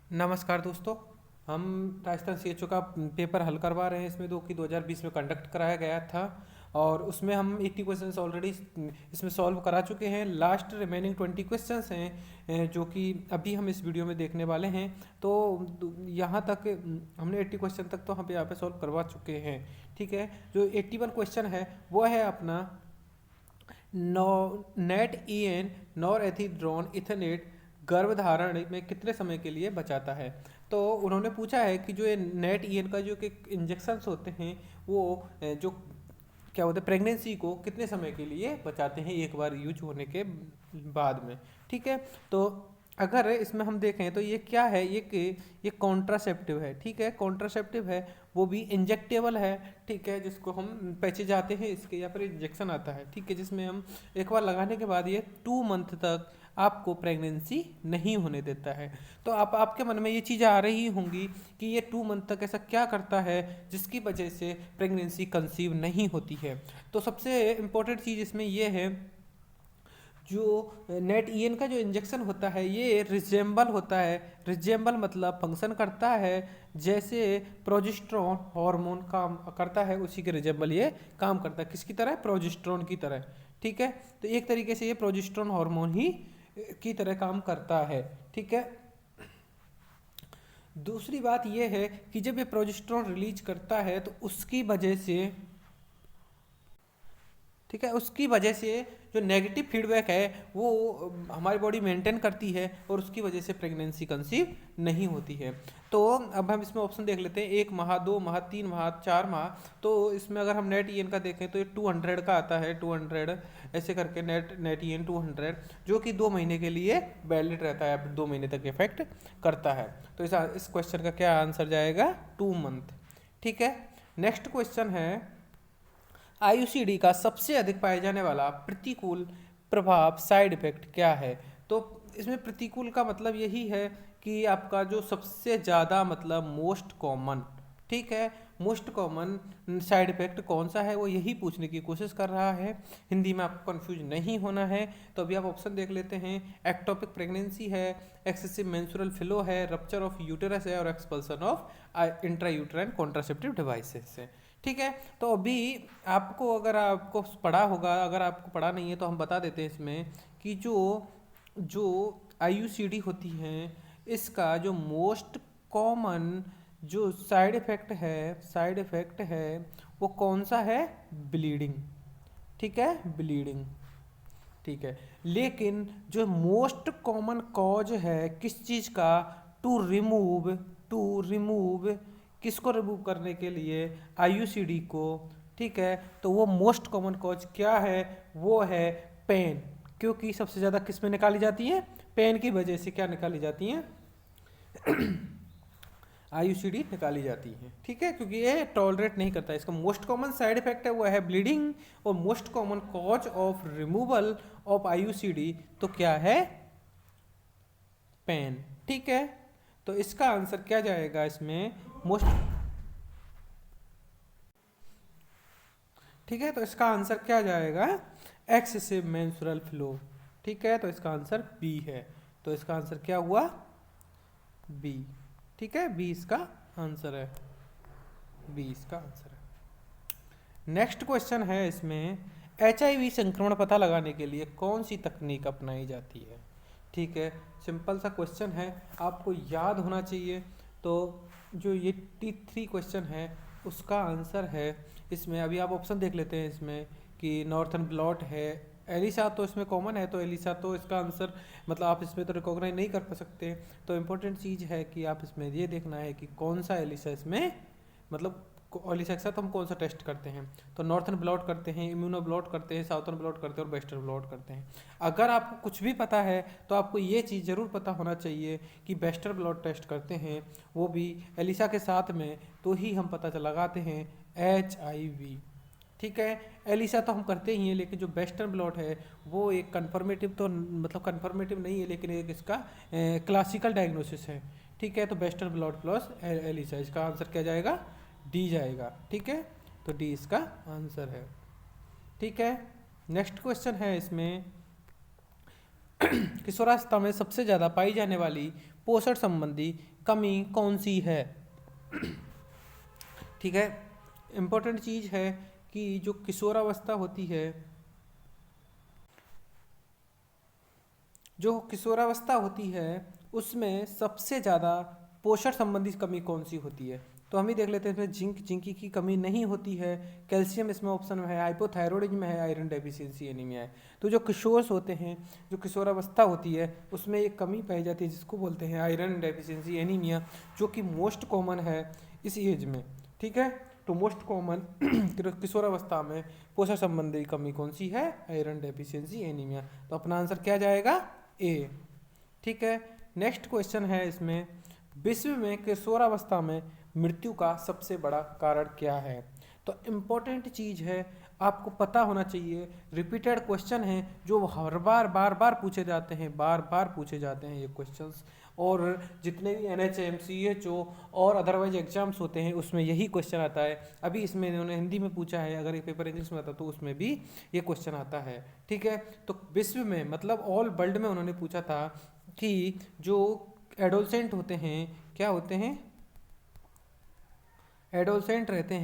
नमस्कार दोस्तों। हम राजस्थान सीएचओ का पेपर हल करवा रहे हैं। इसमें 2020 में कंडक्ट कराया गया था और उसमें हम 80 क्वेश्चंस ऑलरेडी इसमें सॉल्व करा चुके हैं। लास्ट रिमेनिंग 20 क्वेश्चंस हैं जो कि अभी हम इस वीडियो में देखने वाले हैं। तो यहाँ तक हमने 80 क्वेश्चन तक तो हम यहाँ पे सॉल्व करवा चुके हैं। ठीक है, जो 81 क्वेश्चन है वो है अपना नो NET E N norethindrone enanthate गर्भधारण में कितने समय के लिए बचाता है। तो उन्होंने पूछा है कि जो ये नेट ईएन का जो कि इंजेक्शन्स होते हैं वो जो क्या बोलते हैं प्रेगनेंसी को कितने समय के लिए बचाते हैं एक बार यूज होने के बाद में। ठीक है, तो अगर इसमें हम देखें तो ये क्या है, ये कॉन्ट्रासेप्टिव है। ठीक है, कॉन्ट्रासेप्टिव है, वो भी इंजेक्टेबल है। ठीक है, जिसको हम पैचे जाते हैं इसके या फिर इंजेक्शन आता है। ठीक है, जिसमें हम एक बार लगाने के बाद ये 2 मंथ तक आपको प्रेगनेंसी नहीं होने देता है। तो आपके मन में ये चीज़ आ रही होंगी कि ये 2 मंथ तक ऐसा क्या करता है जिसकी वजह से प्रेगनेंसी कंसीव नहीं होती है। तो सबसे इम्पोर्टेंट चीज़ इसमें ये है, जो नेट ईएन का जो इंजेक्शन होता है ये रिजेंबल होता है। रिजेंबल मतलब फंक्शन करता है जैसे प्रोजेस्टेरोन हार्मोन काम करता है, उसी के रिजेंबल ये काम करता है। किसकी तरह? प्रोजेस्टेरोन की तरह। ठीक है, तो एक तरीके से ये प्रोजेस्टेरोन हार्मोन ही की तरह काम करता है। ठीक है, दूसरी बात यह है कि जब ये प्रोजेस्टेरोन रिलीज करता है तो उसकी वजह से, ठीक है, उसकी वजह से जो नेगेटिव फीडबैक है वो हमारी बॉडी मेंटेन करती है और उसकी वजह से प्रेगनेंसी कंसीव नहीं होती है। तो अब हम इसमें ऑप्शन देख लेते हैं, 1 माह, 2 माह, 3 माह, 4 माह। तो इसमें अगर हम नेट ईएन का देखें तो ये 200 का आता है, 200 ऐसे करके नेट ईएन 200, जो कि 2 महीने के लिए वैलिड रहता है, 2 महीने तक इफेक्ट करता है। तो इस क्वेश्चन का क्या आंसर जाएगा? 2 मंथ। ठीक है, नेक्स्ट क्वेश्चन है, आईयूसीडी का सबसे अधिक पाया जाने वाला प्रतिकूल प्रभाव साइड इफेक्ट क्या है। तो इसमें प्रतिकूल का मतलब यही है कि आपका जो सबसे ज़्यादा मतलब मोस्ट कॉमन, ठीक है, मोस्ट कॉमन साइड इफेक्ट कौन सा है वो यही पूछने की कोशिश कर रहा है। हिंदी में आपको कंफ्यूज नहीं होना है। तो अभी आप ऑप्शन देख लेते हैं, एक्टोपिक प्रेगनेंसी है, एक्सेसिव मेंस्ट्रुअल फ्लो है, रप्चर ऑफ यूटेरस है और expulsion of intra uterine contraceptive devices है। ठीक है, तो अभी आपको, अगर आपको पढ़ा होगा, अगर आपको पढ़ा नहीं है तो हम बता देते हैं इसमें कि जो जो आईयूसीडी होती हैं इसका जो मोस्ट कॉमन जो साइड इफेक्ट है वो कौन सा है? ब्लीडिंग। ठीक है, ब्लीडिंग। ठीक है, लेकिन जो मोस्ट कॉमन कॉज है किस चीज़ का? टू रिमूव किसको रिमूव करने के लिए? आईयूसीडी को। ठीक है, तो वो मोस्ट कॉमन कॉज क्या है? वो है पेन। क्योंकि सबसे ज़्यादा किस में निकाली जाती है? पेन की वजह से क्या निकाली जाती है? आईयूसीडी निकाली जाती है। ठीक है, क्योंकि ये टॉलरेट नहीं करता। इसका मोस्ट कॉमन साइड इफेक्ट है वो है ब्लीडिंग, और most common cause of removal of IUCD तो क्या है? पेन। ठीक है, तो इसका आंसर क्या जाएगा इसमें? मोस्ट, ठीक है, तो इसका आंसर क्या जाएगा? Excessive menstrual flow. ठीक है, तो इसका आंसर बी है। तो इसका आंसर क्या हुआ? बी। ठीक है, बी इसका आंसर है। बी इसका आंसर है। नेक्स्ट क्वेश्चन है इसमें, एचआईवी संक्रमण पता लगाने के लिए कौन सी तकनीक अपनाई जाती है। ठीक है, सिंपल सा क्वेश्चन है, आपको याद होना चाहिए। तो जो ये T3 क्वेश्चन है उसका आंसर है इसमें, अभी आप ऑप्शन देख लेते हैं इसमें कि नॉर्थन ब्लॉट है, एलिसा तो इसमें कॉमन है, तो एलिसा तो इसका आंसर मतलब आप इसमें तो रिकॉग्नाइज नहीं कर सकते। तो इम्पोर्टेंट चीज़ है कि आप इसमें ये देखना है कि कौन सा एलिसा इसमें, मतलब एलिसा के साथ हम कौन सा टेस्ट करते हैं। तो नॉर्थन ब्लॉट करते हैं, इम्यूनो ब्लॉट करते हैं, साउथर्न ब्लॉट करते हैं और वेस्टर्न ब्लॉट करते हैं। अगर आपको कुछ भी पता है तो आपको ये चीज़ ज़रूर पता होना चाहिए कि वेस्टर्न ब्लॉट टेस्ट करते हैं, वो भी एलिसा के साथ में, तो ही हम पता लगाते हैं HIV। ठीक है, एलिसा तो हम करते ही हैं, लेकिन जो वेस्टर्न ब्लॉट है वो एक कन्फर्मेटिव, तो मतलब कन्फर्मेटिव नहीं है लेकिन एक इसका क्लासिकल डायग्नोसिस है। ठीक है, तो वेस्टर्न ब्लॉट प्लस एलिसा, इसका आंसर क्या जाएगा? डी जाएगा। ठीक है, तो डी इसका आंसर है। ठीक है, नेक्स्ट क्वेश्चन है इसमें, किशोरावस्था में सबसे ज़्यादा पाई जाने वाली पोषण संबंधी कमी कौन सी है? ठीक है, इम्पोर्टेंट चीज़ है कि जो किशोरावस्था होती है, जो किशोरावस्था होती है उसमें सबसे ज़्यादा पोषण संबंधी कमी कौन सी होती है? तो हम ही देख लेते हैं। इसमें जिंक की कमी नहीं होती है, कैल्शियम इसमें ऑप्शन में है, हाइपोथायरॉयडिज्म है, आयरन डेफिशिएंसी एनीमिया है। तो जो किशोर होते हैं, जो किशोरावस्था होती है उसमें एक कमी पाई जाती है जिसको बोलते हैं आयरन डेफिशिएंसी एनीमिया, जो कि मोस्ट कॉमन है इस एज में। ठीक है, तो मोस्ट कॉमन किशोरावस्था में पोषण संबंधी कमी कौन सी है? Iron deficiency anaemia. तो अपना आंसर क्या जाएगा? ए। ठीक है, नेक्स्ट क्वेश्चन है इसमें, विश्व में किशोरावस्था में मृत्यु का सबसे बड़ा कारण क्या है? तो इम्पोर्टेंट चीज़ है, आपको पता होना चाहिए, रिपीटेड क्वेश्चन है जो हर बार बार पूछे जाते हैं, बार बार पूछे जाते हैं ये क्वेश्चंस। और जितने भी NHM CHO और अदरवाइज एग्जाम्स होते हैं उसमें यही क्वेश्चन आता है। अभी इसमें इन्होंने हिंदी में पूछा है, अगर ये पेपर इंग्लिश में आता तो उसमें भी ये क्वेश्चन आता है। ठीक है, तो विश्व में मतलब ऑल वर्ल्ड में उन्होंने पूछा था कि जो एडोलसेंट होते हैं, क्या होते हैं? एडोलसेंट रहते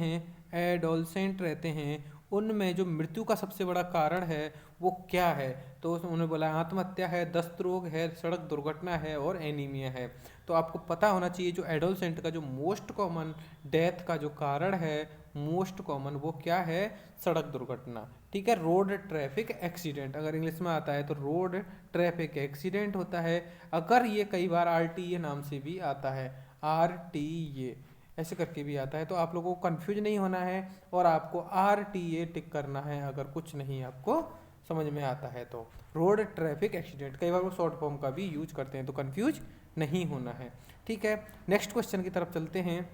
हैं, उनमें जो मृत्यु का सबसे बड़ा कारण है वो क्या है? तो उन्होंने बोला आत्महत्या है, दस्त रोग है, सड़क दुर्घटना है और एनीमिया है। तो आपको पता होना चाहिए जो एडोलसेंट का जो मोस्ट कॉमन डेथ का जो कारण है, मोस्ट कॉमन, वो क्या है? सड़क दुर्घटना। ठीक है, रोड ट्रैफिक एक्सीडेंट अगर इंग्लिश में आता है तो रोड ट्रैफिक एक्सीडेंट होता है। अगर ये कई बार RTA नाम से भी आता है, RTA ऐसे करके भी आता है, तो आप लोगों को कंफ्यूज नहीं होना है और आपको RTA टिक करना है अगर कुछ नहीं आपको समझ में आता है तो। रोड ट्रैफिक एक्सीडेंट, कई बार वो शॉर्ट फॉर्म का भी यूज करते हैं, तो कंफ्यूज नहीं होना है। ठीक है, नेक्स्ट क्वेश्चन की तरफ चलते हैं।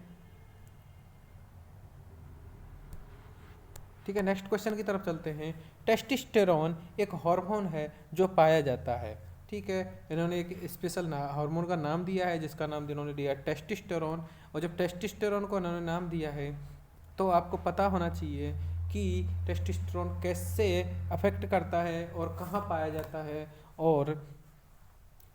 ठीक है, नेक्स्ट क्वेश्चन की तरफ चलते हैं। टेस्टोस्टेरोन एक हार्मोन है जो पाया जाता है। ठीक है, इन्होंने एक स्पेशल हार्मोन का नाम दिया है जिसका नाम इन्होंने दिया है टेस्टोस्टेरोन। और जब टेस्टोस्टेरोन को इन्होंने नाम दिया है तो आपको पता होना चाहिए कि टेस्टोस्टेरोन कैसे अफेक्ट करता है और कहाँ पाया जाता है, और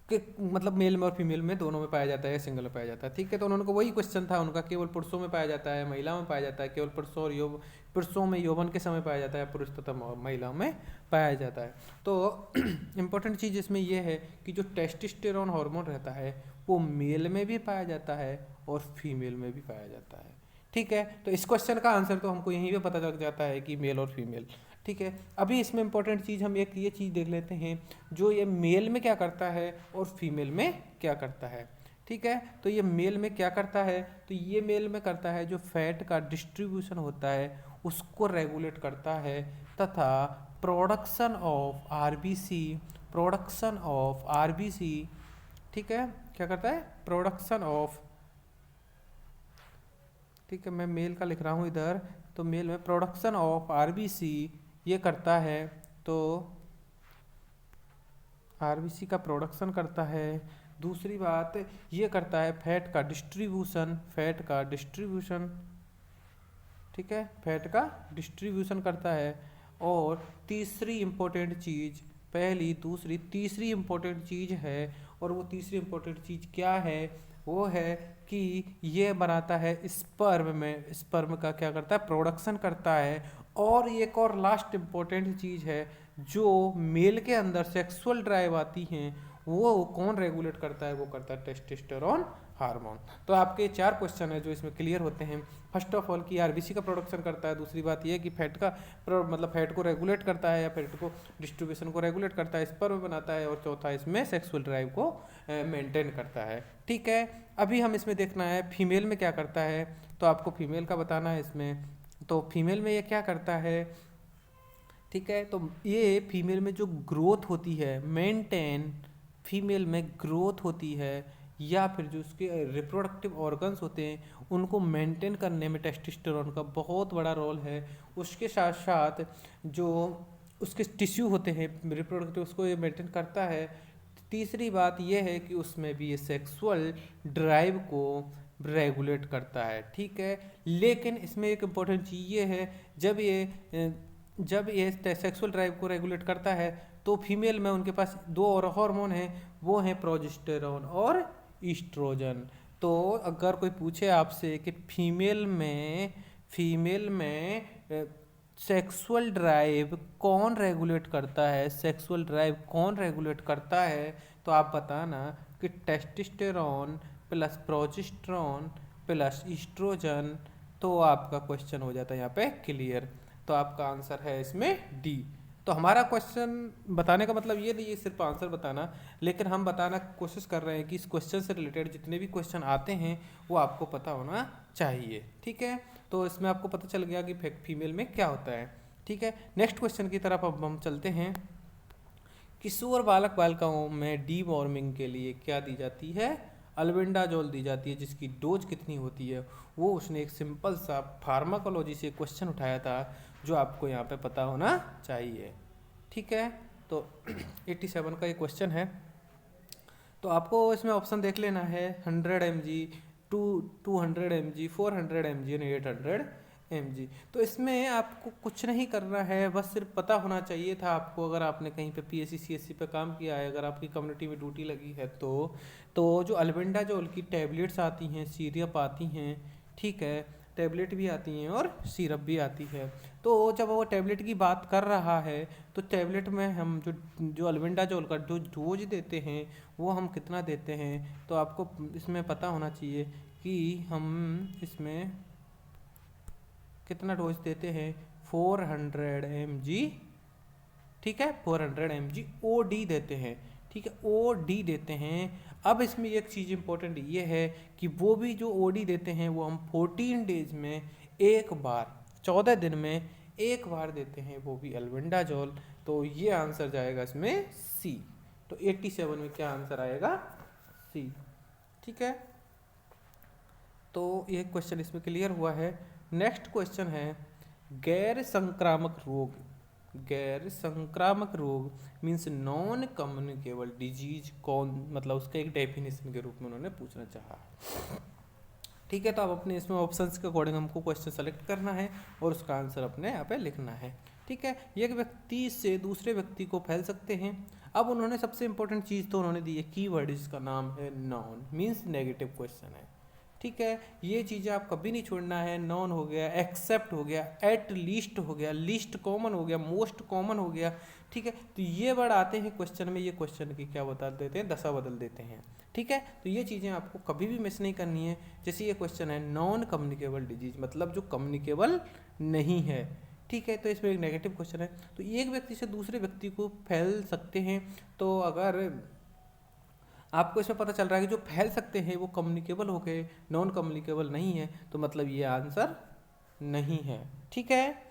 कि मतलब मेल में और फीमेल में दोनों में पाया जाता है, सिंगल में पाया जाता है। ठीक है, तो उन्होंने को वही क्वेश्चन था उनका, केवल पुरुषों में पाया जाता है, महिलाओं में पाया जाता है, केवल पुरुषों में यौवन के समय पाया जाता है, पुरुष तथा महिलाओं में पाया जाता है। तो इम्पोर्टेंट चीज़ इसमें यह है कि जो टेस्टोस्टेरोन हार्मोन रहता है वो मेल में भी पाया जाता है और फीमेल में भी पाया जाता है। ठीक है, तो इस क्वेश्चन का आंसर तो हमको यहीं पे पता लग जाता है कि मेल और फीमेल। ठीक है, अभी इसमें इंपॉर्टेंट चीज़ हम एक ये चीज़ देख लेते हैं, जो ये मेल में क्या करता है और फीमेल में क्या करता है। ठीक है, तो ये मेल में क्या करता है? तो ये मेल में करता है जो फैट का डिस्ट्रीब्यूशन होता है उसको रेगुलेट करता है, तथा प्रोडक्शन ऑफ आरबीसी, ठीक है, क्या करता है? प्रोडक्शन ऑफ, ठीक है, मैं मेल का लिख रहा हूँ इधर, तो मेल में प्रोडक्शन ऑफ आरबीसी ये करता है, तो आरबीसी का प्रोडक्शन करता है। दूसरी बात ये करता है फैट का डिस्ट्रीब्यूशन, ठीक है, फैट का डिस्ट्रीब्यूशन करता है। और तीसरी इंपॉर्टेंट चीज़, पहली दूसरी तीसरी इंपॉर्टेंट चीज़ है, और वो तीसरी इंपॉर्टेंट चीज़ क्या है? वो है कि ये बनाता है स्पर्म का क्या करता है? प्रोडक्शन करता है। और एक और लास्ट इंपॉर्टेंट चीज़ है, जो मेल के अंदर सेक्सुअल ड्राइव आती हैं वो कौन रेगुलेट करता है? वो करता है टेस्टोस्टेरोन हार्मोन। तो आपके 4 क्वेश्चन है जो इसमें क्लियर होते हैं। फर्स्ट ऑफ ऑल कि आरबीसी का प्रोडक्शन करता है, दूसरी बात ये कि फैट का मतलब फैट को रेगुलेट करता है या फैट को डिस्ट्रीब्यूशन को रेगुलेट करता है, स्पर्म बनाता है, और चौथा इसमें सेक्सुअल ड्राइव को मेंटेन करता है। ठीक है, अभी हम इसमें देखना है फीमेल में क्या करता है, तो आपको फीमेल का बताना है इसमें। तो फीमेल में ये क्या करता है? ठीक है, तो ये फीमेल में जो ग्रोथ होती है, मेंटेन, फीमेल में ग्रोथ होती है, या फिर जो उसके रिप्रोडक्टिव ऑर्गन्स होते हैं उनको मेंटेन करने में टेस्टोस्टेरोन का बहुत बड़ा रोल है। उसके साथ साथ जो उसके टिश्यू होते हैं रिप्रोडक्टिव, उसको ये मेंटेन करता है। तीसरी बात यह है कि उसमें भी ये सेक्सुअल ड्राइव को रेगुलेट करता है। ठीक है, लेकिन इसमें एक इम्पोर्टेंट चीज़ ये है, जब ये सेक्सुअल ड्राइव को रेगुलेट करता है तो फीमेल में उनके पास दो और हार्मोन हैं, वो हैं प्रोजेस्टेरॉन और ईस्ट्रोजन। तो अगर कोई पूछे आपसे कि फीमेल में सेक्सुअल ड्राइव कौन रेगुलेट करता है, सेक्सुअल ड्राइव कौन रेगुलेट करता है, तो आप बताना कि testosterone plus progesterone plus oestrogen. तो आपका क्वेश्चन हो जाता है यहाँ पे क्लियर। तो आपका आंसर है इसमें डी। तो हमारा क्वेश्चन बताने का मतलब ये नहीं है सिर्फ आंसर बताना, लेकिन हम बताना कोशिश कर रहे हैं कि इस क्वेश्चन से रिलेटेड जितने भी क्वेश्चन आते हैं वो आपको पता होना चाहिए। ठीक है, तो इसमें आपको पता चल गया कि फीमेल में क्या होता है। ठीक है, नेक्स्ट क्वेश्चन की तरफ अब हम चलते हैं। किशोर बालक बालिकाओं में डी वॉर्मिंग के लिए क्या दी जाती है, अल्बेंडाजोल दी जाती है, जिसकी डोज कितनी होती है वो उसने एक सिंपल सा फार्माकोलॉजी से क्वेश्चन उठाया था जो आपको यहाँ पे पता होना चाहिए। ठीक है, तो 87 का ये क्वेश्चन है। तो आपको इसमें ऑप्शन देख लेना है, 100 mg, 200 mg, 400 mg और 800 mg। तो इसमें आपको कुछ नहीं करना है, बस सिर्फ पता होना चाहिए था आपको, अगर आपने कहीं पे PSC CSC पे काम किया है, अगर आपकी कम्युनिटी में ड्यूटी लगी है तो जो अल्बेंडाजोल की टैबलेट्स आती हैं, सिरप आती हैं, ठीक है, टैबलेट भी आती हैं और सिरप भी आती है। तो जब वो टैबलेट की बात कर रहा है तो टैबलेट में हम जो अल्बेंडाजोल का जो डोज देते हैं वो हम कितना देते हैं, तो आपको इसमें पता होना चाहिए कि हम इसमें कितना डोज देते हैं, 400 mg। ठीक है, 400 mg OD देते हैं। ठीक है, OD देते हैं। अब इसमें एक चीज़ इंपॉर्टेंट ये है कि वो भी जो OD देते हैं वो हम 14 डेज में एक बार, 14 दिन में एक बार देते हैं, वो भी अल्बेंडाजोल। तो ये आंसर जाएगा इसमें सी। तो 87 में क्या आंसर आएगा, सी। ठीक है, तो ये क्वेश्चन इसमें क्लियर हुआ है। नेक्स्ट क्वेश्चन है, गैर संक्रामक रोग। गैर संक्रामक रोग मीन्स नॉन कम्युनिकेबल डिजीज कौन, मतलब उसका एक डेफिनेशन के रूप में उन्होंने पूछना चाहा। ठीक है, तो अब अपने इसमें ऑप्शंस के अकॉर्डिंग हमको क्वेश्चन सेलेक्ट करना है और उसका आंसर अपने यहाँ पे लिखना है। ठीक है, एक व्यक्ति से दूसरे व्यक्ति को फैल सकते हैं। अब उन्होंने सबसे इंपॉर्टेंट चीज़ तो उन्होंने दी है, कीवर्ड इसका नाम है नॉन, मीन्स नेगेटिव क्वेश्चन है। ठीक है, ये चीज़ें आप कभी नहीं छोड़ना है। नॉन हो गया, एक्सेप्ट हो गया, एट लीस्ट हो गया, लीस्ट कॉमन हो गया, मोस्ट कॉमन हो गया। ठीक है, तो ये वर्ड आते हैं क्वेश्चन में, ये क्वेश्चन की क्या बता देते हैं, दशा बदल देते हैं। ठीक है, तो ये चीज़ें आपको कभी भी मिस नहीं करनी है। जैसे ये क्वेश्चन है नॉन कम्युनिकेबल डिजीज, मतलब जो कम्युनिकेबल नहीं है। ठीक है, तो इसमें एक नेगेटिव क्वेश्चन है, तो एक व्यक्ति से दूसरे व्यक्ति को फैल सकते हैं। तो अगर आपको इसमें पता चल रहा है कि जो फैल सकते हैं वो कम्युनिकेबल हो गए, नॉन कम्युनिकेबल नहीं है, तो मतलब ये आंसर नहीं है। ठीक है,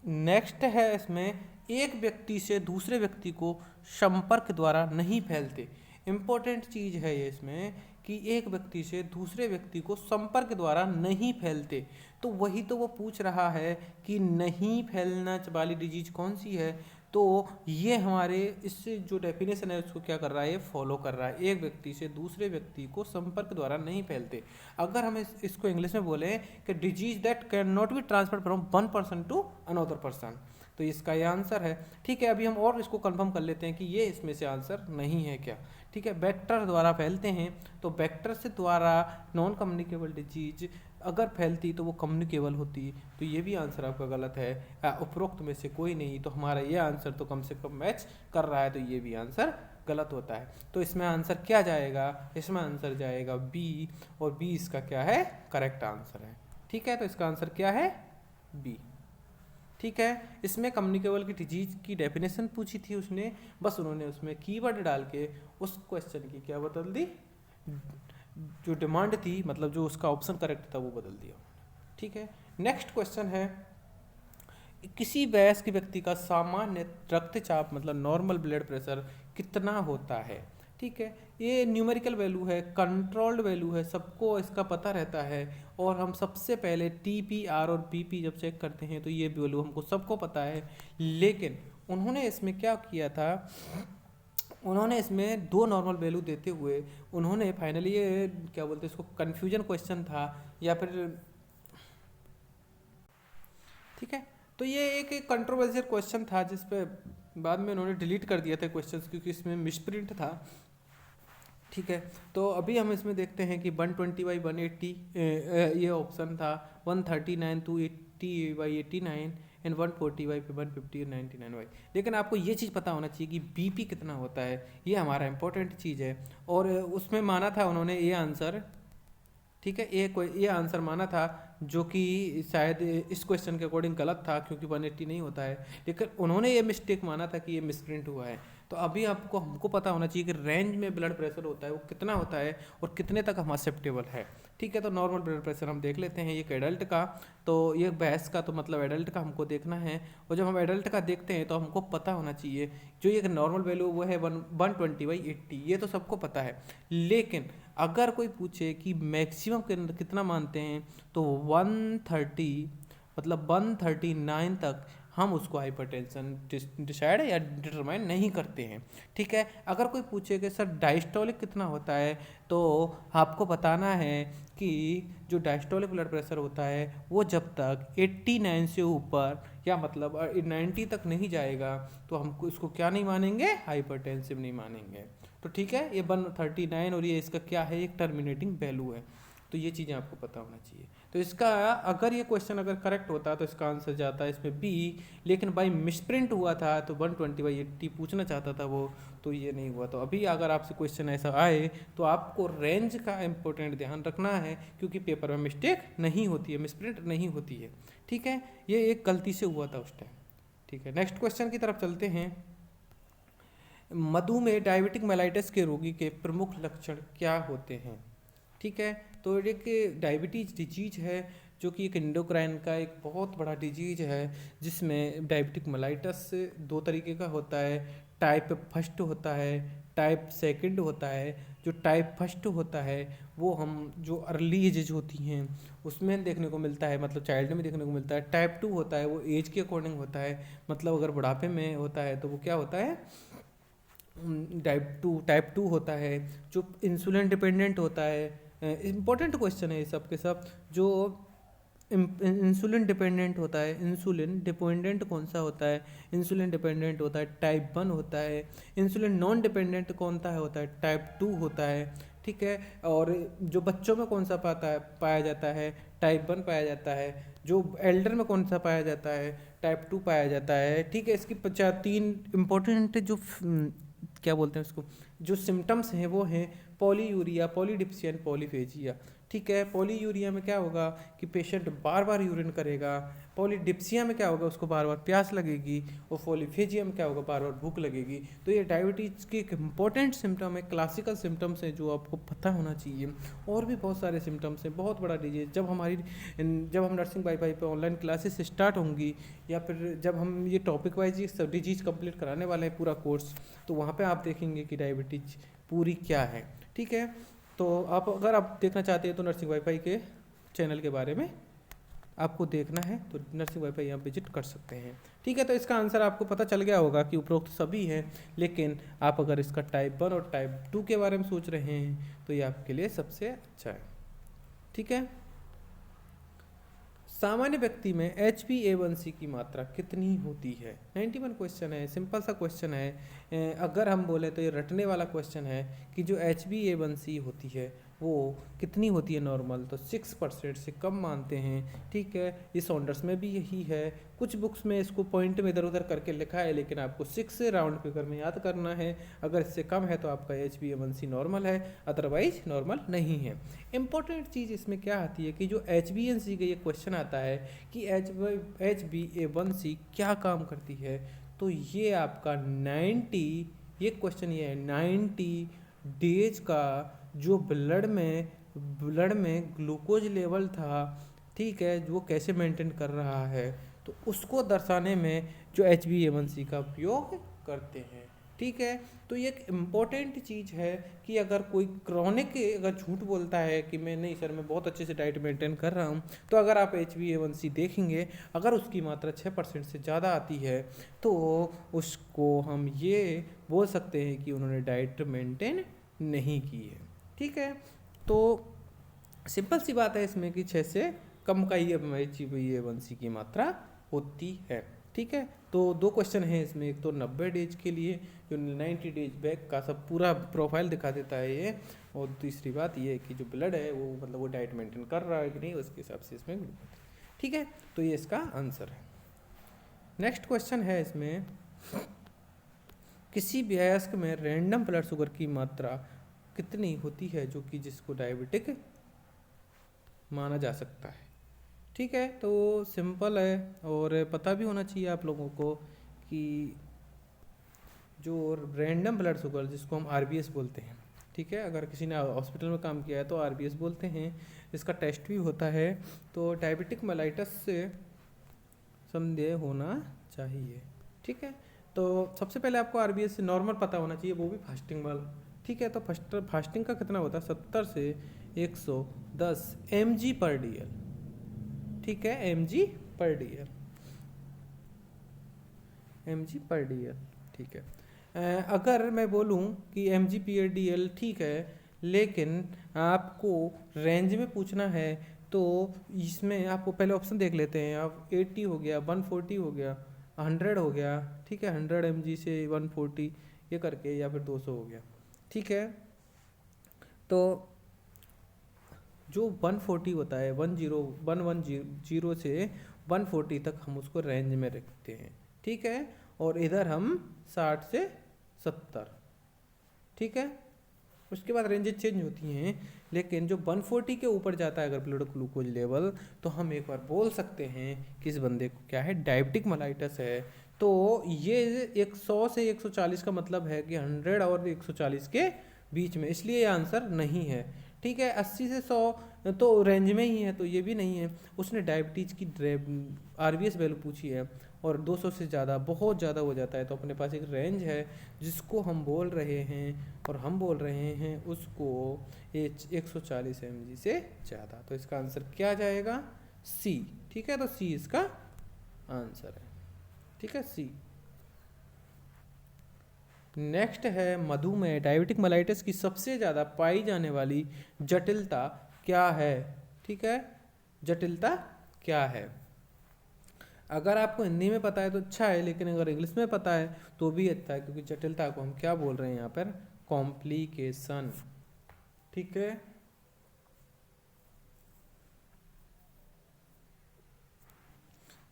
नेक्स्ट है इसमें, एक व्यक्ति से दूसरे व्यक्ति को संपर्क द्वारा नहीं फैलते। इंपॉर्टेंट चीज़ है ये इसमें कि एक व्यक्ति से दूसरे व्यक्ति को संपर्क द्वारा नहीं फैलते। तो वही तो वो पूछ रहा है कि नहीं फैलना वाली डिजीज कौन सी है। तो ये हमारे इससे जो डेफिनेशन है उसको क्या कर रहा है, ये फॉलो कर रहा है। एक व्यक्ति से दूसरे व्यक्ति को संपर्क द्वारा नहीं फैलते। अगर हम इसको इंग्लिश में बोलें कि disease that can not be transferred from one person to another person, तो इसका ये आंसर है। ठीक है, अभी हम और इसको कंफर्म कर लेते हैं कि ये इसमें से आंसर नहीं है क्या। ठीक है, वेक्टर द्वारा फैलते हैं, तो वेक्टर से द्वारा नॉन कम्युनिकेबल डिजीज अगर फैलती तो वो कम्युनिकेबल होती, तो ये भी आंसर आपका गलत है। उपरोक्त में से कोई नहीं, तो हमारा ये आंसर तो कम से कम मैच कर रहा है, तो ये भी आंसर गलत होता है। तो इसमें आंसर क्या जाएगा, इसमें आंसर जाएगा बी, और बी इसका क्या है, करेक्ट आंसर है। ठीक है, तो इसका आंसर क्या है, बी। ठीक है, इसमें कम्युनिकेबल की डिजीज की डेफिनेशन पूछी थी उसने, बस उन्होंने उसमें कीवर्ड डाल के उस क्वेश्चन की क्या बदल दी, जो डिमांड थी, मतलब जो उसका ऑप्शन करेक्ट था वो बदल दिया। ठीक है, नेक्स्ट क्वेश्चन है, किसी वयस्क व्यक्ति का सामान्य रक्तचाप मतलब नॉर्मल ब्लड प्रेशर कितना होता है। ठीक है, ये न्यूमेरिकल वैल्यू है, कंट्रोल्ड वैल्यू है, सबको इसका पता रहता है। और हम सबसे पहले TPR और BP जब चेक करते हैं तो ये वैल्यू हमको सबको पता है। लेकिन उन्होंने इसमें क्या किया था, उन्होंने इसमें दो नॉर्मल वैल्यू देते हुए उन्होंने फाइनली ये क्या बोलते हैं इसको, कन्फ्यूजन क्वेश्चन था या फिर, ठीक है, तो ये एक कंट्रोवर्शियल क्वेश्चन था जिस पे बाद में उन्होंने डिलीट कर दिया था क्वेश्चंस क्योंकि इसमें मिसप्रिंट था। ठीक है, तो अभी हम इसमें देखते हैं कि 120/180 ये ऑप्शन था, 139 to 80/89 एंड 140/150 और 99/। लेकिन आपको ये चीज़ पता होना चाहिए कि बीपी कितना होता है, ये हमारा इंपॉर्टेंट चीज़ है। और उसमें माना था उन्होंने ये आंसर, ठीक है, ये आंसर माना था जो कि शायद इस क्वेश्चन के अकॉर्डिंग गलत था क्योंकि 180 नहीं होता है, लेकिन उन्होंने ये मिस्टेक माना था कि ये मिसप्रिंट हुआ है। तो अभी आपको हमको पता होना चाहिए कि रेंज में ब्लड प्रेशर होता है वो कितना होता है और कितने तक हम एक्सेप्टेबल है। ठीक है, तो नॉर्मल ब्लड प्रेशर हम देख लेते हैं, एक एडल्ट का, तो ये भैंस का, तो मतलब एडल्ट का हमको देखना है। और जब हम एडल्ट का देखते हैं तो हमको पता होना चाहिए जो ये नॉर्मल वैल्यू वो है 120/80, ये तो सबको पता है। लेकिन अगर कोई पूछे कि मैक्सिमम कितना मानते हैं, तो 130 मतलब 139 तक हम उसको हाइपरटेंशन डिसाइड या डिटरमाइन नहीं करते हैं। ठीक है, अगर कोई पूछे कि सर डायस्टोलिक कितना होता है, तो आपको बताना है कि जो डायस्टोलिक ब्लड प्रेशर होता है वो जब तक 89 से ऊपर या मतलब 90 तक नहीं जाएगा तो हम इसको क्या नहीं मानेंगे, हाइपरटेंसिव नहीं मानेंगे। तो ठीक है, ये 139 और ये इसका क्या है, एक टर्मिनेटिंग वैल्यू है। तो ये चीज़ें आपको पता होना चाहिए। तो इसका अगर ये क्वेश्चन अगर करेक्ट होता तो इसका आंसर जाता है इसमें बी, लेकिन बाई मिसप्रिंट हुआ था तो 120/80 पूछना चाहता था वो, तो ये नहीं हुआ। तो अभी अगर आपसे क्वेश्चन ऐसा आए तो आपको रेंज का इंपॉर्टेंट ध्यान रखना है क्योंकि पेपर में मिस्टेक नहीं होती है, मिसप्रिंट नहीं होती है। ठीक है, ये एक गलती से हुआ था उस टाइम। ठीक है, नेक्स्ट क्वेश्चन की तरफ चलते हैं। मधुमेह डायबिटिक मेलाइटिस के रोगी के प्रमुख लक्षण क्या होते हैं। ठीक है, तो एक डायबिटीज डिजीज है जो कि एक एंडोक्राइन का एक बहुत बड़ा डिजीज है जिसमें डायबिटिक मेलाइटिस दो तरीके का होता है, टाइप फर्स्ट होता है, टाइप सेकंड होता है। जो टाइप फर्स्ट होता है वो हम जो अर्ली एजेज होती हैं उसमें देखने को मिलता है, मतलब चाइल्ड में देखने को मिलता है। टाइप टू होता है वो एज के अकॉर्डिंग होता है, मतलब अगर बुढ़ापे में होता है तो वो क्या होता है, टाइप टू होता है जो इंसुलिन डिपेंडेंट होता है। इम्पोर्टेंट क्वेश्चन है ये सब के सब। जो इंसुलिन डिपेंडेंट होता है, इंसुलिन डिपेंडेंट कौन सा होता है, इंसुलिन डिपेंडेंट होता है टाइप 1 होता है। इंसुलिन नॉन डिपेंडेंट कौन सा होता है, टाइप 2 होता है। ठीक है, और जो बच्चों में कौन सा पाया जाता है, टाइप 1 पाया जाता है। जो एल्डर में कौन सा पाया जाता है, टाइप 2 पाया जाता है। ठीक है, इसकी 3 इम्पोर्टेंट जो क्या बोलते हैं उसको, जो सिम्टम्स हैं वो हैं पॉलीयूरिया, पॉलीडिप्सिया एंड पॉलीफेजिया। ठीक है, पॉलीयूरिया में क्या होगा कि पेशेंट बार बार यूरिन करेगा, पॉलीडिप्सिया में क्या होगा उसको बार बार प्यास लगेगी, और पॉलीफेजिया में क्या होगा बार बार भूख लगेगी। तो ये डायबिटीज़ के एक इंपॉर्टेंट सिम्टम है, क्लासिकल सिम्टम्स हैं जो आपको पता होना चाहिए। और भी बहुत सारे सिम्टम्स हैं, बहुत बड़ा डिजीज। जब हम नर्सिंग वाईफाई पे ऑनलाइन क्लासेस स्टार्ट होंगी या फिर जब हम ये टॉपिक वाइज ये सब डिजीज कंप्लीट कराने वाले हैं पूरा कोर्स, तो वहाँ पे आप देखेंगे कि डायबिटीज पूरी क्या है। ठीक है, तो अगर आप देखना चाहते हैं तो नर्सिंग वाईफाई के चैनल के बारे में आपको देखना है तो नर्सिंग वाईफाई आप विजिट कर सकते हैं। ठीक है, तो इसका आंसर आपको पता चल गया होगा कि उपरोक्त सभी हैं, लेकिन आप अगर इसका टाइप 1 और टाइप 2 के बारे में सोच रहे हैं तो ये आपके लिए सबसे अच्छा है। ठीक है, सामान्य व्यक्ति में HbA1c की मात्रा कितनी होती है। 91 क्वेश्चन है, सिंपल सा क्वेश्चन है। अगर हम बोले तो ये रटने वाला क्वेश्चन है कि जो HbA1c होती है वो कितनी होती है नॉर्मल, तो 6% से कम मानते हैं। ठीक है, ये सॉन्डर्स में भी यही है। कुछ बुक्स में इसको पॉइंट में इधर उधर करके लिखा है, लेकिन आपको 6 से राउंड फिगर में याद करना है। अगर इससे कम है तो आपका HbA1c नॉर्मल है, अदरवाइज नॉर्मल नहीं है। इंपॉर्टेंट चीज़ इसमें क्या आती है कि जो HbA1c का ये क्वेश्चन आता है कि HbA1c क्या काम करती है, तो ये आपका 90, ये क्वेश्चन ये है 90 डेज का जो ब्लड में ग्लूकोज लेवल था, ठीक है, वो कैसे मेंटेन कर रहा है, तो उसको दर्शाने में जो HbA1c का उपयोग करते हैं। ठीक है, तो ये एक इम्पॉर्टेंट चीज़ है कि अगर कोई क्रॉनिक अगर झूठ बोलता है कि मैं नहीं सर मैं बहुत अच्छे से डाइट मेंटेन कर रहा हूँ, तो अगर आप HbA1c देखेंगे अगर उसकी मात्रा 6% से ज़्यादा आती है तो उसको हम ये बोल सकते हैं कि उन्होंने डाइट मेंटेन नहीं की है। ठीक है, तो सिंपल सी बात है इसमें कि 6 से कम का ही HbA1c की मात्रा होती है। ठीक है, तो दो क्वेश्चन हैं इसमें, एक तो 90 डेज के लिए जो 90 डेज बैक का सब पूरा प्रोफाइल दिखा देता है ये, और तीसरी बात ये है कि जो ब्लड है वो मतलब वो डाइट मेंटेन कर रहा है कि नहीं, उसके हिसाब से इसमें ग्लूकोज। ठीक है, तो ये इसका आंसर है। नेक्स्ट क्वेश्चन है इसमें, किसी वयस्क में रैंडम ब्लड शुगर की मात्रा कितनी होती है जो कि जिसको डायबिटिक माना जा सकता है। ठीक है, तो सिंपल है और पता भी होना चाहिए आप लोगों को कि जो रैंडम ब्लड शुगर जिसको हम आरबीएस बोलते हैं, ठीक है, अगर किसी ने हॉस्पिटल में काम किया है तो आरबीएस बोलते हैं, इसका टेस्ट भी होता है। तो डायबिटिक मेलाइटस से संदेह होना चाहिए। ठीक है, तो सबसे पहले आपको आरबीएस नॉर्मल पता होना चाहिए, वो भी फास्टिंग वाला। ठीक है, तो फास्टिंग का कितना होता है, 70 से 110 mg पर DL। ठीक है, mg पर DL, mg पर DL। ठीक है, अगर मैं बोलूँ कि mg पर DL ठीक है, लेकिन आपको रेंज में पूछना है तो इसमें आपको पहले ऑप्शन देख लेते हैं। आप 80 हो गया, 140 हो गया, 100 हो गया, ठीक है, 100 mg से 140 ये करके, या फिर 200 हो गया। ठीक है, तो जो 140 होता है 110 से 140 तक हम उसको रेंज में रखते हैं। ठीक है, और इधर हम 60 से 70। ठीक है, उसके बाद रेंजेस चेंज होती हैं, लेकिन जो 140 के ऊपर जाता है अगर ब्लड ग्लूकोज लेवल, तो हम एक बार बोल सकते हैं कि इस बंदे को क्या है, डायबिटिक मेलाइटस है। तो ये 100 से 140 का मतलब है कि 100 और 140 के बीच में, इसलिए ये आंसर नहीं है। ठीक है, 80 से 100 तो रेंज में ही है, तो ये भी नहीं है। उसने डायबिटीज़ की आरबीएस वैल्यू पूछी है और 200 से ज़्यादा, बहुत ज़्यादा हो जाता है, तो अपने पास एक रेंज है जिसको हम बोल रहे हैं, और हम बोल रहे हैं उसको 140 mg से ज़्यादा। तो इसका आंसर क्या जाएगा, सी। ठीक है, तो सी इसका आंसर है। ठीक है, सी। नेक्स्ट है मधुमेह डायबिटिक मेलाइटिस की सबसे ज़्यादा पाई जाने वाली जटिलता क्या है। ठीक है, जटिलता क्या है। अगर आपको हिंदी में पता है तो अच्छा है, लेकिन अगर इंग्लिश में पता है तो भी अच्छा है, क्योंकि जटिलता को हम क्या बोल रहे हैं यहाँ पर, कॉम्प्लिकेशन। ठीक है,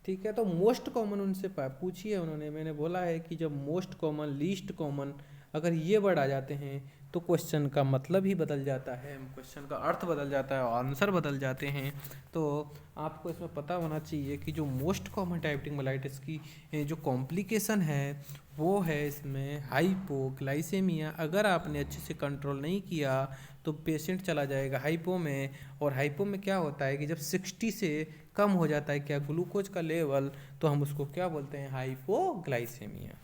ठीक है, तो मोस्ट कॉमन उनसे पूछी है उन्होंने, मैंने बोला है कि जब मोस्ट कॉमन, लीस्ट कॉमन, अगर ये वर्ड आ जाते हैं तो क्वेश्चन का मतलब ही बदल जाता है, क्वेश्चन का अर्थ बदल जाता है, आंसर बदल जाते हैं। तो आपको इसमें पता होना चाहिए कि जो मोस्ट कॉमन डायबिटिक मेलाइटिस की जो कॉम्प्लिकेशन है वो है इसमें हाइपोग्लाइसेमिया। अगर आपने अच्छे से कंट्रोल नहीं किया तो पेशेंट चला जाएगा हाइपो में, और हाइपो में क्या होता है कि जब 60 से कम हो जाता है क्या ग्लूकोज का लेवल, तो हम उसको क्या बोलते हैं, हाइपोग्लाइसेमिया।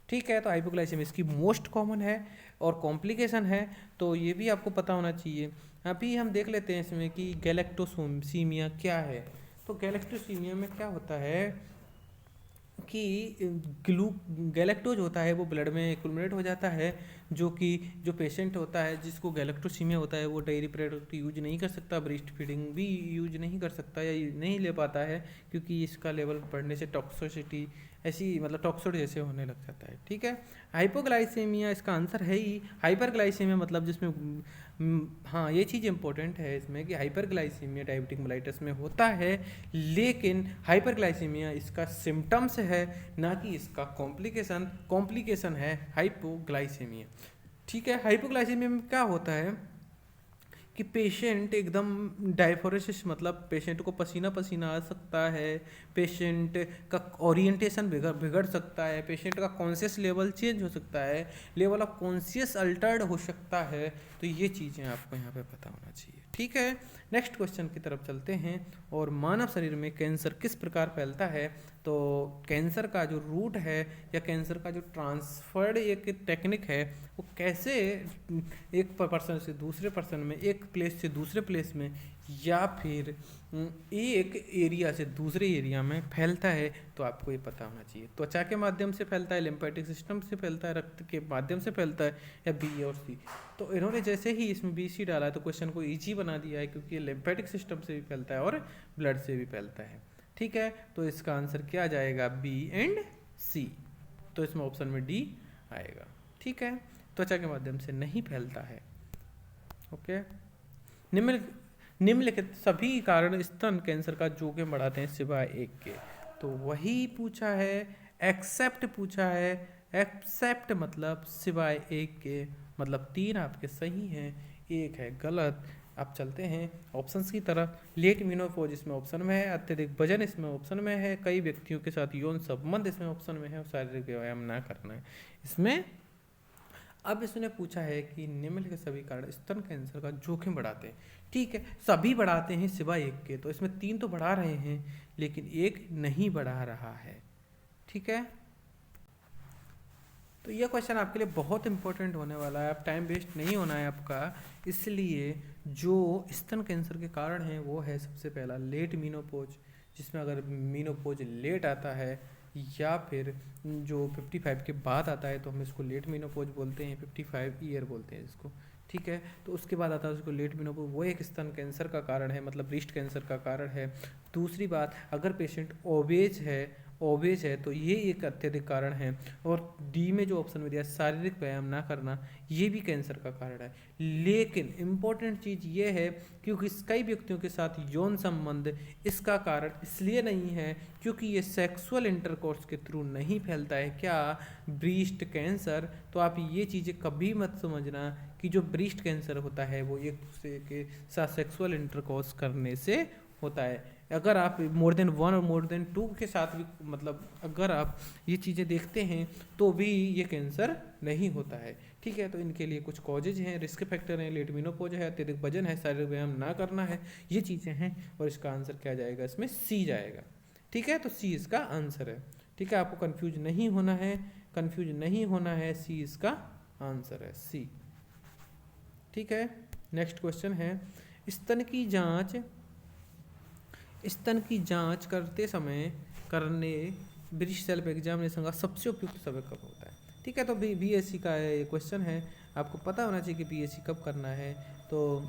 ठीक है, तो हाइपोग्लाइसेमिया इसकी मोस्ट कॉमन है और कॉम्प्लिकेशन है, तो ये भी आपको पता होना चाहिए। अभी हम देख लेते हैं इसमें कि गैलेक्टोसीमिया क्या है। तो गैलेक्टोसीमिया में क्या होता है कि गैलेक्टोज होता है वो ब्लड में एक्युमुलेट हो जाता है, जो कि जो पेशेंट होता है जिसको गैलेक्टोसीमिया होता है वो डेयरी प्रोडक्ट यूज नहीं कर सकता, ब्रेस्ट फीडिंग भी यूज नहीं कर सकता या नहीं ले पाता है, क्योंकि इसका लेवल बढ़ने से टॉक्सिसिटी ऐसी मतलब टॉक्सिड जैसे होने लग जाता है। ठीक है, हाइपोग्लाइसेमिया इसका आंसर है ही। हाइपरग्लाइसेमिया मतलब जिसमें हाँ ये चीज़ इंपॉर्टेंट है इसमें कि हाइपरग्लाइसेमिया डायबिटिक मेलाइटिस में होता है, लेकिन हाइपरग्लाइसेमिया इसका सिम्टम्स है, ना कि इसका कॉम्प्लिकेशन है हाइपोग्लाइसेमिया। ठीक है, हाइपोग्लाइसेमिया में क्या होता है कि पेशेंट एकदम डायफोरेसिस, मतलब पेशेंट को पसीना पसीना आ सकता है, पेशेंट का ओरिएंटेशन बिगड़ सकता है, पेशेंट का कॉन्शियस लेवल चेंज हो सकता है, लेवल ऑफ कॉन्शियस अल्टर्ड हो सकता है। तो ये चीज़ें आपको यहाँ पे पता होना चाहिए। ठीक है, नेक्स्ट क्वेश्चन की तरफ चलते हैं। और मानव शरीर में कैंसर किस प्रकार फैलता है। तो कैंसर का जो रूट है या कैंसर का जो ट्रांसफर्ड एक टेक्निक है वो कैसे एक पर्सन से दूसरे पर्सन में, एक प्लेस से दूसरे प्लेस में, या फिर एक एरिया से दूसरे एरिया में फैलता है, तो आपको ये पता होना चाहिए। त्वचा के माध्यम से फैलता है, लिम्फेटिक सिस्टम से फैलता है, रक्त के माध्यम से फैलता है, या बी और सी। तो इन्होंने जैसे ही इसमें बी सी डाला है तो क्वेश्चन को ईजी बना दिया है, क्योंकि ये लिम्फेटिक सिस्टम से भी फैलता है और ब्लड से भी फैलता है। ठीक है, तो इसका आंसर क्या जाएगा, बी एंड सी। तो इसमें ऑप्शन में डी आएगा। ठीक है, त्वचा के माध्यम से नहीं फैलता है। ओके, निम्नलिखित सभी कारण स्तन कैंसर का जोखिम बढ़ाते हैं सिवाय एक के। तो वही पूछा है, एक्सेप्ट पूछा है। एक्सेप्ट मतलब सिवाय एक के, मतलब 3 आपके सही हैं, 1 है गलत। आप चलते हैं ऑप्शंस की तरफ। लेट मेनोपॉज इसमें ऑप्शन में है, अत्यधिक वजन इसमें ऑप्शन में है, कई व्यक्तियों के साथ यौन संबंध इसमें ऑप्शन में है, और शारीरिक व्यायाम ना करना है इसमें। अब इसने पूछा है कि निम्नलिखित सभी कारण स्तन कैंसर का जोखिम बढ़ाते हैं। ठीक है, सभी बढ़ाते हैं सिवाय एक के। तो इसमें 3 तो बढ़ा रहे हैं लेकिन 1 नहीं बढ़ा रहा है। ठीक है, तो यह क्वेश्चन आपके लिए बहुत इंपॉर्टेंट होने वाला है। आप टाइम वेस्ट नहीं होना है आपका। इसलिए जो स्तन कैंसर के कारण हैं वो है सबसे पहला लेट मीनोपोज, जिसमें अगर मीनोपोज लेट आता है या फिर जो 55 के बाद आता है तो हम इसको लेट मीनोपोज बोलते हैं, 55 ईयर बोलते हैं इसको। ठीक है, तो उसके बाद आता है उसको लेट मीनोपोज, वो एक स्तन कैंसर का कारण है, मतलब ब्रेस्ट कैंसर का कारण है। दूसरी बात, अगर पेशेंट ओबेज है तो ये एक अत्यधिक कारण है। और डी में जो ऑप्शन में दिया शारीरिक व्यायाम ना करना, ये भी कैंसर का कारण है। लेकिन इम्पॉर्टेंट चीज़ ये है क्योंकि कई व्यक्तियों के साथ यौन संबंध इसका कारण इसलिए नहीं है क्योंकि ये सेक्सुअल इंटरकोर्स के थ्रू नहीं फैलता है। क्या ब्रेस्ट कैंसर, तो आप ये चीज़ें कभी मत समझना कि जो ब्रेस्ट कैंसर होता है वो एक दूसरे के साथ सेक्सुअल इंटरकोर्स करने से होता है। अगर आप मोर देन 1 और मोर देन 2 के साथ भी, मतलब अगर आप ये चीज़ें देखते हैं तो भी ये कैंसर नहीं होता है। ठीक है, तो इनके लिए कुछ कॉजेज हैं, रिस्क फैक्टर हैं, लेट मेनोपॉज है, अत्यधिक वजन है, शारीरिक व्यायाम ना करना है, ये चीज़ें हैं। और इसका आंसर क्या जाएगा, इसमें सी जाएगा। ठीक है, तो सी इसका आंसर है। ठीक है, आपको कंफ्यूज नहीं होना है, सी इसका आंसर है, सी। ठीक है, नेक्स्ट क्वेश्चन है, स्तन की जांच करते समय करने ब्रेस्ट सेल्फ एग्जामिनेशन का सबसे उपयुक्त समय कब होता है। ठीक है, तो बीएससी का ये क्वेश्चन है, आपको पता होना चाहिए कि बीएससी कब करना है। तो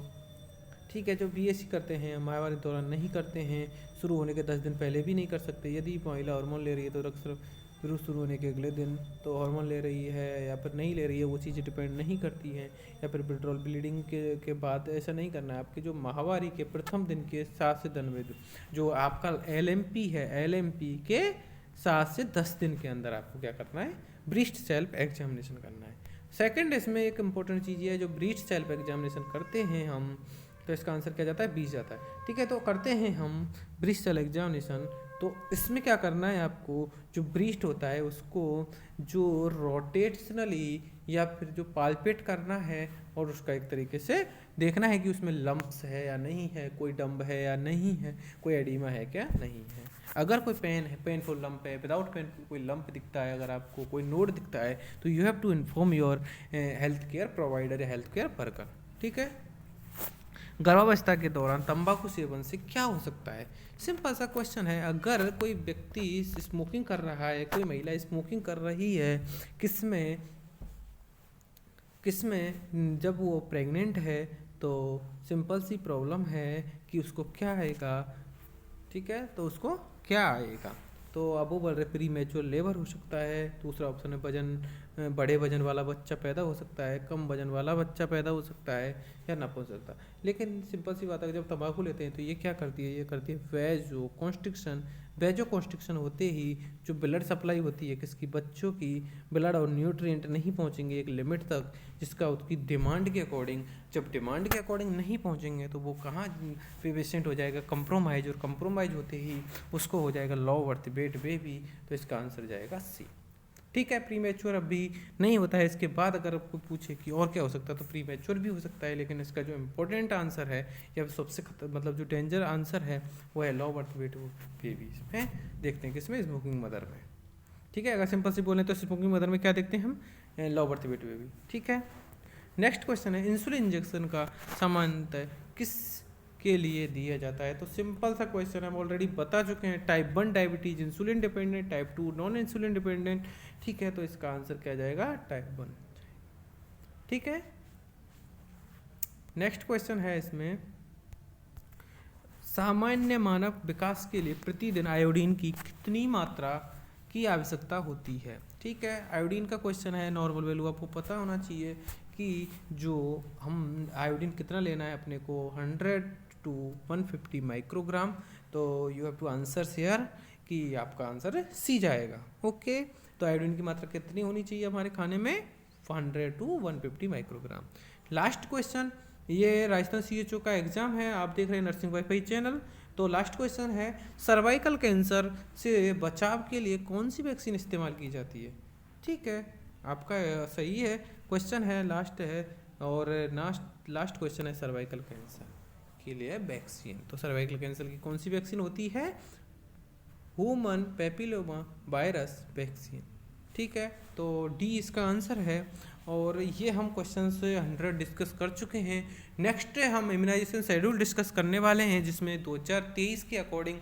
ठीक है, जो बीएससी करते हैं माहवारी के दौरान नहीं करते हैं, शुरू होने के 10 दिन पहले भी नहीं कर सकते। यदि महिला हार्मोन ले रही है तो अक्सर विरुद्ध शुरू होने के अगले दिन, तो हार्मोन ले रही है या फिर नहीं ले रही है वो चीज़ें डिपेंड नहीं करती हैं। या फिर विड्रॉल ब्लीडिंग के बाद ऐसा नहीं करना है। आपके जो माहवारी के प्रथम दिन के 7 से 10 दिन, जो आपका एलएमपी है, एलएमपी के 7 से 10 दिन के अंदर आपको क्या करना है, ब्रेस्ट सेल्फ एग्जामिनेशन करना है। सेकंड, इसमें एक इंपॉर्टेंट चीज़ ये है, जो ब्रेस्ट सेल्फ एग्जामिनेशन करते हैं हम, तो इसका आंसर क्या जाता है, 20 जाता है। ठीक है, तो करते हैं हम ब्रेस्ट सेल्फ एग्जामिनेशन, तो इसमें क्या करना है आपको, जो ब्रेस्ट होता है उसको जो रोटेशनली या फिर जो पाल्पेट करना है, और उसका एक तरीके से देखना है कि उसमें लंप्स है या नहीं है, कोई डंब है या नहीं है, कोई एडिमा है क्या नहीं है। अगर कोई पेनफुल लंप है, विदाउट पेनफुल कोई लंप दिखता है, अगर आपको कोई नोड दिखता है, तो you have to inform your health care provider या हेल्थ केयर वर्कर। ठीक है, गर्भावस्था के दौरान तंबाकू सेवन से क्या हो सकता है। सिंपल सा क्वेश्चन है, अगर कोई व्यक्ति स्मोकिंग कर रहा है, कोई महिला स्मोकिंग कर रही है, किसमें जब वो प्रेग्नेंट है, तो सिंपल सी प्रॉब्लम है कि उसको क्या आएगा। ठीक है, तो उसको क्या आएगा, तो अब वो बोल रहे प्री मैच्योर लेबर हो सकता है। दूसरा ऑप्शन है बड़े वजन वाला बच्चा पैदा हो सकता है, कम वजन वाला बच्चा पैदा हो सकता है, या नपुंसकता। लेकिन सिंपल सी बात है, जब तंबाकू लेते हैं तो ये क्या करती है, ये करती है वेजो कॉन्स्ट्रिक्शन होते ही जो ब्लड सप्लाई होती है किसकी, बच्चों की, ब्लड और न्यूट्रिएंट नहीं पहुंचेंगे एक लिमिट तक, जिसका उसकी डिमांड के अकॉर्डिंग, जब डिमांड के अकॉर्डिंग नहीं पहुंचेंगे तो वो कहाँ पेशेंट हो जाएगा कंप्रोमाइज, और कंप्रोमाइज होते ही उसको हो जाएगा लो बर्थ वेट बेबी। तो इसका आंसर जाएगा सी। ठीक है, प्री मैच्योर अभी नहीं होता है। इसके बाद अगर आपको पूछे कि और क्या हो सकता है, तो प्री मैच्योर भी हो सकता है, लेकिन इसका जो इम्पोर्टेंट आंसर है या सबसे मतलब जो डेंजर आंसर है वो है लो बर्थ वेट बेबी। इसमें देखते हैं किसमें, स्मोकिंग मदर में। ठीक है, अगर सिंपल से बोलें तो स्मोकिंग मदर में क्या देखते हैं हम, लो बर्थ वेट बेबी। ठीक है, नेक्स्ट क्वेश्चन है, इंसुलिन इंजेक्शन का सामान्यतः किस के लिए दिया जाता है। तो सिंपल सा क्वेश्चन हम ऑलरेडी बता चुके हैं, type 1 diabetes insulin dependent, type 2 non insulin dependent. ठीक है, तो इसका आंसर क्या जाएगा, टाइप 1। ठीक है, नेक्स्ट क्वेश्चन है इसमें, सामान्य मानव विकास के लिए प्रतिदिन आयोडीन की कितनी मात्रा की आवश्यकता होती है। ठीक है, आयोडीन का क्वेश्चन है, नॉर्मल वैल्यू आपको पता होना चाहिए कि जो हम आयोडीन कितना लेना है अपने को 100 to 150 माइक्रोग्राम। तो you have to answer share कि आपका आंसर सी जाएगा। ओके, तो आयोडीन की मात्रा कितनी होनी चाहिए हमारे खाने में 100 to 150 माइक्रोग्राम। लास्ट क्वेश्चन, ये राजस्थान CHO का एग्जाम है, आप देख रहे हैं नर्सिंग वाईफाई चैनल। तो लास्ट क्वेश्चन है, सर्वाइकल कैंसर से बचाव के लिए कौन सी वैक्सीन इस्तेमाल की जाती है। ठीक है, आपका सही है, क्वेश्चन है, लास्ट है, और लास्ट क्वेश्चन है सर्वाइकल कैंसर के लिए वैक्सीन। तो सर्वाइकल कैंसर की कौन सी वैक्सीन होती है, ह्यूमन पैपिलोमा वायरस वैक्सीन। ठीक है, तो डी इसका आंसर है। और ये हम क्वेश्चन से 100 डिस्कस कर चुके हैं। नेक्स्ट हम इम्यूनाइजेशन शेड्यूल डिस्कस करने वाले हैं, जिसमें 2023 के अकॉर्डिंग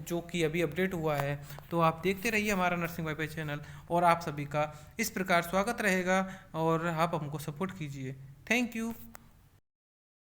जो कि अभी अपडेट हुआ है। तो आप देखते रहिए हमारा नर्सिंग वाईफाई चैनल, और आप सभी का इस प्रकार स्वागत रहेगा, और आप हमको सपोर्ट कीजिए। Thank you.